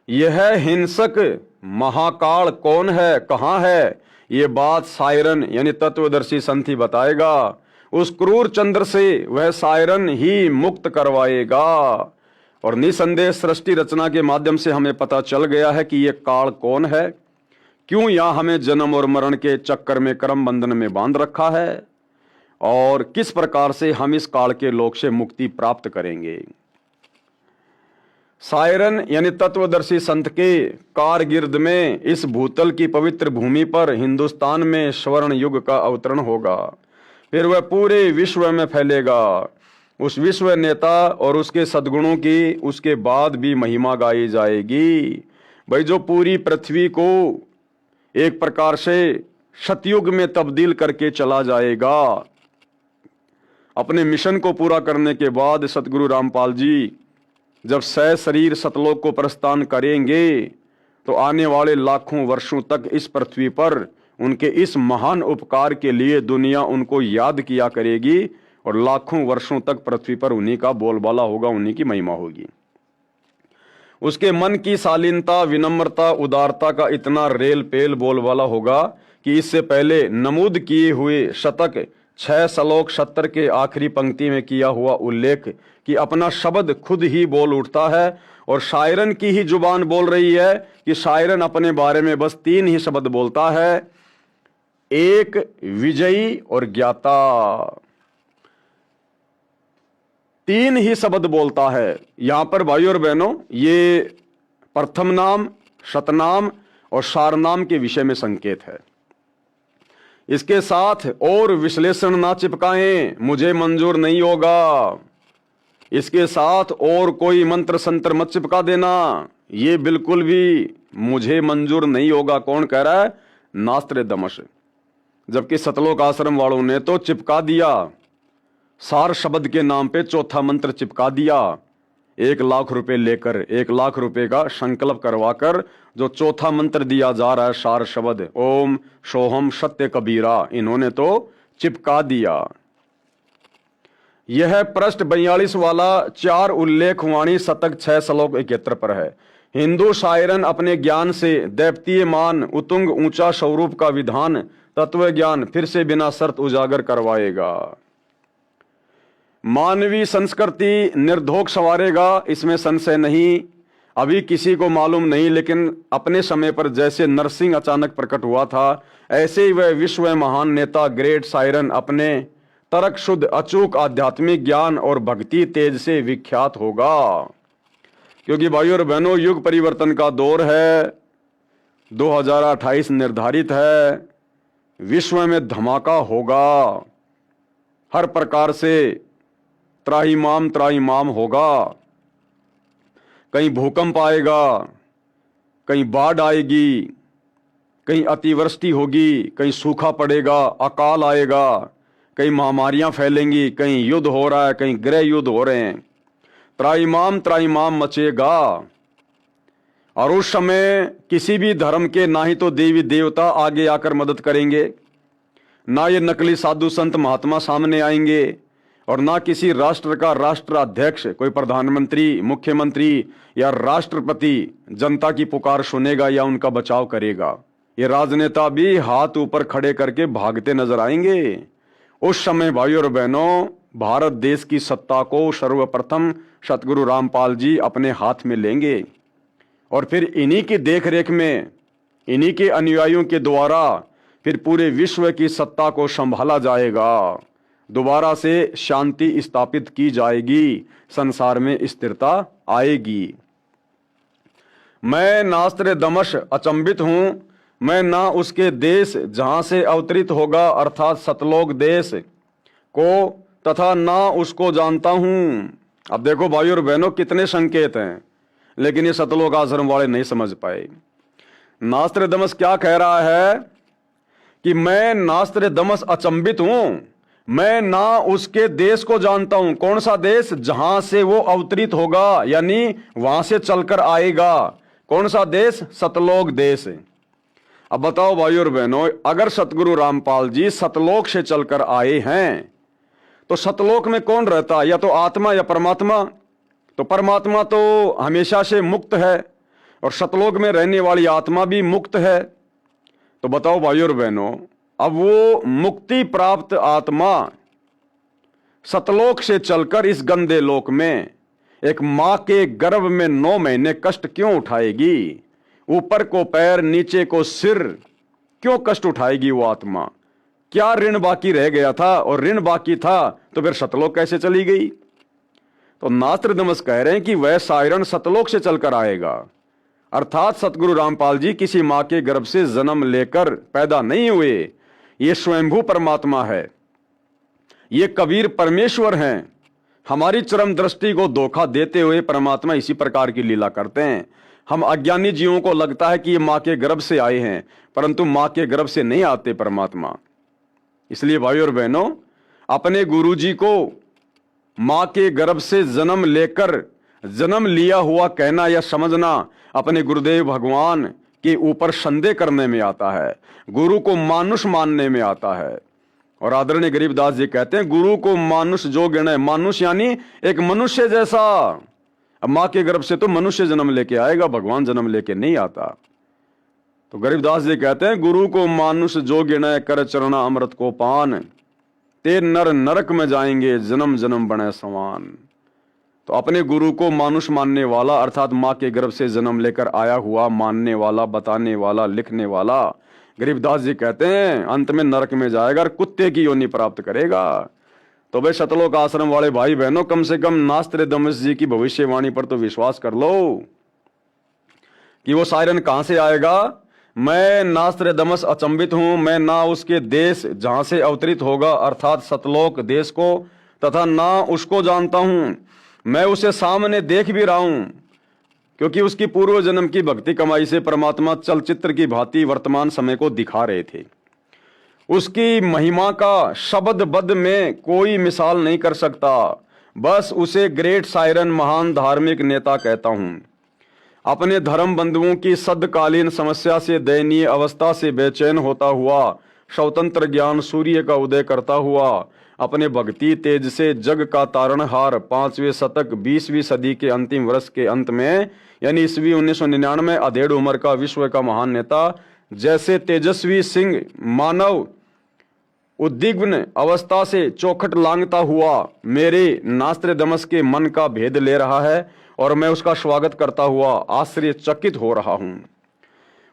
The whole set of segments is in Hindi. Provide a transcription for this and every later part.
यह हिंसक महाकाल कौन है, कहाँ है, ये बात सायरन यानी तत्वदर्शी संत ही बताएगा। उस क्रूर चंद्र से वह सायरन ही मुक्त करवाएगा। और निसंदेह सृष्टि रचना के माध्यम से हमें पता चल गया है कि ये काल कौन है, क्यों यहां हमें जन्म और मरण के चक्कर में कर्म बंधन में बांध रखा है, और किस प्रकार से हम इस काल के लोक से मुक्ति प्राप्त करेंगे। सायरन यानी तत्वदर्शी संत के कारगिर्द में इस भूतल की पवित्र भूमि पर हिंदुस्तान में स्वर्ण युग का अवतरण होगा। फिर वह पूरे विश्व में फैलेगा। उस विश्व नेता और उसके सद्गुणों की उसके बाद भी महिमा गाई जाएगी। भाई जो पूरी पृथ्वी को एक प्रकार से सतयुग में तब्दील करके चला जाएगा। अपने मिशन को पूरा करने के बाद सतगुरु रामपाल जी जब सह शरीर सतलोक को प्रस्थान करेंगे तो आने वाले लाखों वर्षों तक इस पृथ्वी पर उनके इस महान उपकार के लिए दुनिया उनको याद किया करेगी, और लाखों वर्षों तक पृथ्वी पर उन्हीं का बोलबाला होगा, उन्हीं की महिमा होगी। उसके मन की शालीनता, विनम्रता, उदारता का इतना रेल पेल बोलबाला होगा कि इससे पहले नमूद किए हुए शतक 6 श्लोक 70 के आखिरी पंक्ति में किया हुआ उल्लेख कि अपना शब्द खुद ही बोल उठता है, और शायरन की ही जुबान बोल रही है कि शायरन अपने बारे में बस 3 ही शब्द बोलता है, एक, विजयी और ज्ञाता। 3 ही शब्द बोलता है। यहां पर भाइयों और बहनों ये प्रथम नाम, शतनाम और सारनाम के विषय में संकेत है। इसके साथ और विश्लेषण ना चिपकाएं, मुझे मंजूर नहीं होगा। इसके साथ और कोई मंत्र संत्र मत चिपका देना, ये बिल्कुल भी मुझे मंजूर नहीं होगा। कौन कह रहा है? नास्त्र दमश। जबकि सतलोक आश्रम वालों ने तो चिपका दिया, सार शब्द के नाम पे चौथा मंत्र चिपका दिया। 1 लाख रुपए लेकर 1 लाख रुपए का संकल्प करवाकर जो चौथा मंत्र दिया जा रहा है सार शब्द ओम सोहम सत्य कबीरा, इन्होंने तो चिपका दिया। यह पृष्ठ 42 वाला 4 उल्लेख वाणी शतक 6 श्लोक 71 पर है। हिंदू शायरन अपने ज्ञान से दैवतीयमान उतुंग ऊंचा स्वरूप का विधान तत्व ज्ञान फिर से बिना शर्त उजागर करवाएगा। मानवीय संस्कृति निर्धोक संवारेगा, इसमें संशय नहीं। अभी किसी को मालूम नहीं, लेकिन अपने समय पर जैसे नरसिंह अचानक प्रकट हुआ था, ऐसे ही वह विश्व महान नेता ग्रेट सायरन अपने तर्क शुद्ध अचूक आध्यात्मिक ज्ञान और भक्ति तेज से विख्यात होगा। क्योंकि भाइयों और बहनों युग परिवर्तन का दौर है, 2028 निर्धारित है, विश्व में धमाका होगा, हर प्रकार से त्राहिमाम होगा। कहीं भूकंप आएगा, कहीं बाढ़ आएगी, कहीं अतिवृष्टि होगी, कहीं सूखा पड़ेगा, अकाल आएगा, कहीं महामारियां फैलेंगी, कहीं युद्ध हो रहा है, कहीं गृह युद्ध हो रहे हैं। त्राहिमाम मचेगा। और उस समय किसी भी धर्म के ना ही तो देवी देवता आगे आकर मदद करेंगे, ना ये नकली साधु संत महात्मा सामने आएंगे, और ना किसी राष्ट्र का राष्ट्राध्यक्ष, कोई प्रधानमंत्री, मुख्यमंत्री या राष्ट्रपति जनता की पुकार सुनेगा या उनका बचाव करेगा। ये राजनेता भी हाथ ऊपर खड़े करके भागते नजर आएंगे। उस समय भाइयों और बहनों भारत देश की सत्ता को सर्वप्रथम सतगुरु रामपाल जी अपने हाथ में लेंगे, और फिर इन्हीं की देखरेख में, इन्हीं के अनुयायियों के द्वारा फिर पूरे विश्व की सत्ता को संभाला जाएगा। दोबारा से शांति स्थापित की जाएगी, संसार में स्थिरता आएगी। मैं नास्त्र दमश अचंभित हूं, मैं ना उसके देश जहां से अवतरित होगा अर्थात सतलोक देश को, तथा ना उसको जानता हूं। अब देखो भाइयों और बहनों कितने संकेत हैं, लेकिन ये सतलोक आश्रम वाले नहीं समझ पाए। नास्त्र दमश क्या कह रहा है कि मैं नास्त्र दमश अचंभित हूं, मैं ना उसके देश को जानता हूं। कौन सा देश? जहां से वो अवतरित होगा, यानी वहां से चलकर आएगा। कौन सा देश? सतलोक देश। अब बताओ भाइयों और बहनों, अगर सतगुरु रामपाल जी सतलोक से चलकर आए हैं तो सतलोक में कौन रहता है? या तो आत्मा या परमात्मा। तो परमात्मा तो हमेशा से मुक्त है, और सतलोक में रहने वाली आत्मा भी मुक्त है। तो बताओ भाइयों और बहनों, अब वो मुक्ति प्राप्त आत्मा सतलोक से चलकर इस गंदे लोक में एक मां के गर्भ में 9 महीने कष्ट क्यों उठाएगी? ऊपर को पैर नीचे को सिर क्यों कष्ट उठाएगी वो आत्मा? क्या ऋण बाकी रह गया था? और ऋण बाकी था तो फिर सतलोक कैसे चली गई? तो नास्त्रदमस कह रहे हैं कि वह सायरन सतलोक से चलकर आएगा। अर्थात सतगुरु रामपाल जी किसी मां के गर्भ से जन्म लेकर पैदा नहीं हुए। ये स्वयंभू परमात्मा है, ये कबीर परमेश्वर हैं। हमारी चरम दृष्टि को धोखा देते हुए परमात्मा इसी प्रकार की लीला करते हैं। हम अज्ञानी जीवों को लगता है कि ये मां के गर्भ से आए हैं, परंतु मां के गर्भ से नहीं आते परमात्मा। इसलिए भाइयों और बहनों, अपने गुरुजी को मां के गर्भ से जन्म लेकर जन्म लिया हुआ कहना या समझना अपने गुरुदेव भगवान के ऊपर संदेह करने में आता है, गुरु को मानुष मानने में आता है। और आदरणीय गरीबदास जी कहते हैं, गुरु को मानुष जो गिणे। मानुष यानी एक मनुष्य जैसा। अब मां के गर्भ से तो मनुष्य जन्म लेके आएगा, भगवान जन्म लेके नहीं आता। तो गरीबदास जी कहते हैं, गुरु को मानुष जो गिणे कर चरना अमृत को पान, ते नर नरक में जाएंगे जन्म जन्म बने समान। तो अपने गुरु को मानुष मानने वाला अर्थात मां के गर्भ से जन्म लेकर आया हुआ मानने वाला, बताने वाला, लिखने वाला, गरीबदास जी कहते हैं अंत में नरक में जाएगा और कुत्ते की योनि प्राप्त करेगा। तो भाई सतलोक आश्रम वाले भाई बहनों, कम से कम नास्त्रदमस जी की भविष्यवाणी पर तो विश्वास कर लो कि वो सायरन कहां से आएगा। मैं नास्त्रदमस अचंभित हूं, मैं ना उसके देश जहां से अवतरित होगा अर्थात सतलोक देश को तथा ना उसको जानता हूं। मैं उसे सामने देख भी रहा हूं, क्योंकि उसकी पूर्व जन्म की भक्ति कमाई से परमात्मा चलचित्र की भांति वर्तमान समय को दिखा रहे थे। उसकी महिमा का शब्दबद्ध में कोई मिसाल नहीं कर सकता। बस उसे ग्रेट सायरन, महान धार्मिक नेता कहता हूं। अपने धर्म बंधुओं की सदकालीन समस्या से, दयनीय अवस्था से बेचैन होता हुआ, स्वतंत्र ज्ञान सूर्य का उदय करता हुआ, अपने भक्ति तेज से जग का तारणहार 5वें शतक 20वीं सदी के अंतिम वर्ष के अंत में यानी ईस्वी 1999 अधेड़ उम्र का विश्व का महान नेता जैसे तेजस्वी सिंह मानव उद्विग्न अवस्था से चौखट लांघता हुआ मेरे नास्त्रदमस के मन का भेद ले रहा है और मैं उसका स्वागत करता हुआ आश्चर्यचकित हो रहा हूं।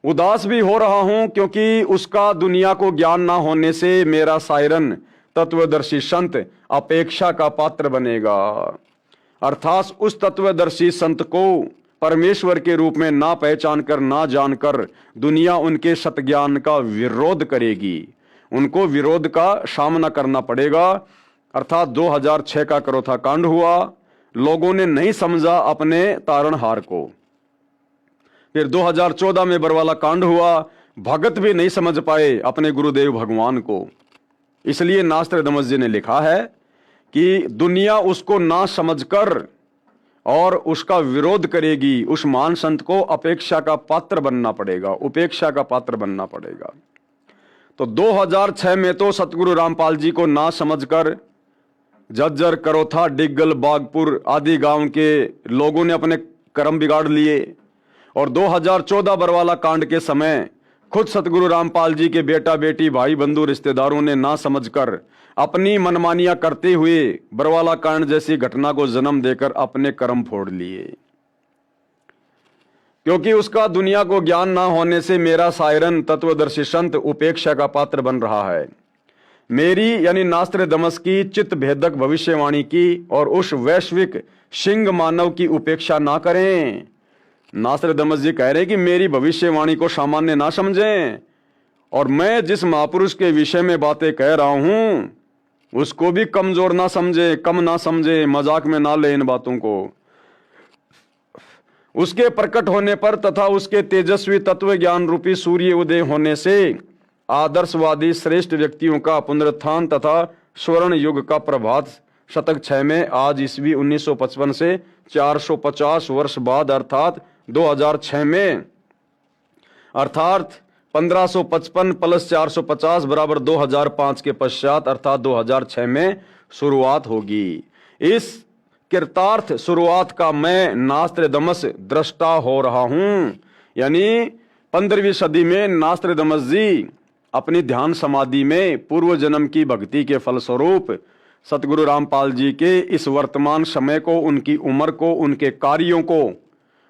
उदास भी हो रहा हूं, क्योंकि उसका दुनिया को ज्ञान ना होने से मेरा सायरन तत्वदर्शी संत अपेक्षा का पात्र बनेगा। अर्थात उस तत्वदर्शी संत को परमेश्वर के रूप में ना पहचान कर, ना जानकर दुनिया उनके सतज्ञान का विरोध करेगी। उनको विरोध का सामना करना पड़ेगा। अर्थात 2006 का करोथा कांड हुआ, लोगों ने नहीं समझा अपने तारणहार को। फिर 2014 में बरवाला कांड हुआ, भगत भी नहीं समझ पाए अपने गुरुदेव भगवान को। इसलिए नास्त्रदमस जी ने लिखा है कि दुनिया उसको ना समझकर और उसका विरोध करेगी। उस महान संत को अपेक्षा का पात्र बनना पड़ेगा, उपेक्षा का पात्र बनना पड़ेगा। तो 2006 में तो सतगुरु रामपाल जी को ना समझकर जज्जर, करोथा, डिग्गल, बागपुर आदि गांव के लोगों ने अपने कर्म बिगाड़ लिए। और 2014 बरवाला कांड के समय खुद सतगुरु रामपाल जी के बेटा बेटी, भाई बंधु, रिश्तेदारों ने ना समझकर अपनी मनमानियां करते हुए बरवाला कांड जैसी घटना को जन्म देकर अपने कर्म फोड़ लिए। क्योंकि उसका दुनिया को ज्ञान ना होने से मेरा सायरन तत्वदर्शी संत उपेक्षा का पात्र बन रहा है। मेरी यानी नास्त्रदमस की चित्त भेदक भविष्यवाणी की और उस वैश्विक सिंह मानव की उपेक्षा ना करें। नास्त्रदमस जी कह रहे हैं कि मेरी भविष्यवाणी को सामान्य ना समझें और मैं जिस महापुरुष के विषय में बातें कह रहा हूं उसको भी कमजोर ना समझे, कम ना समझे, मजाक में ना ले इन बातों को। उसके प्रकट होने पर तथा उसके तेजस्वी तत्व ज्ञान रूपी सूर्य उदय होने से आदर्शवादी श्रेष्ठ व्यक्तियों का पुनरुत्थान तथा स्वर्ण युग का प्रभात शतक 6 में आज ईस्वी 1955 से 450 वर्ष बाद अर्थात 2006 में अर्थात 1555 प्लस 450 बराबर 2005 के पश्चात अर्थात 2006 में शुरुआत होगी। इस कृतार्थ शुरुआत का मैं नास्त्रदमस दृष्टा हो रहा हूं। यानी 15वीं सदी में नास्त्रदमस जी अपनी ध्यान समाधि में पूर्व जन्म की भक्ति के फलस्वरूप सतगुरु रामपाल जी के इस वर्तमान समय को, उनकी उम्र को, उनके कार्यों को,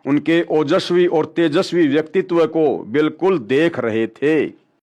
उनके ओजस्वी और तेजस्वी व्यक्तित्व को बिल्कुल देख रहे थे।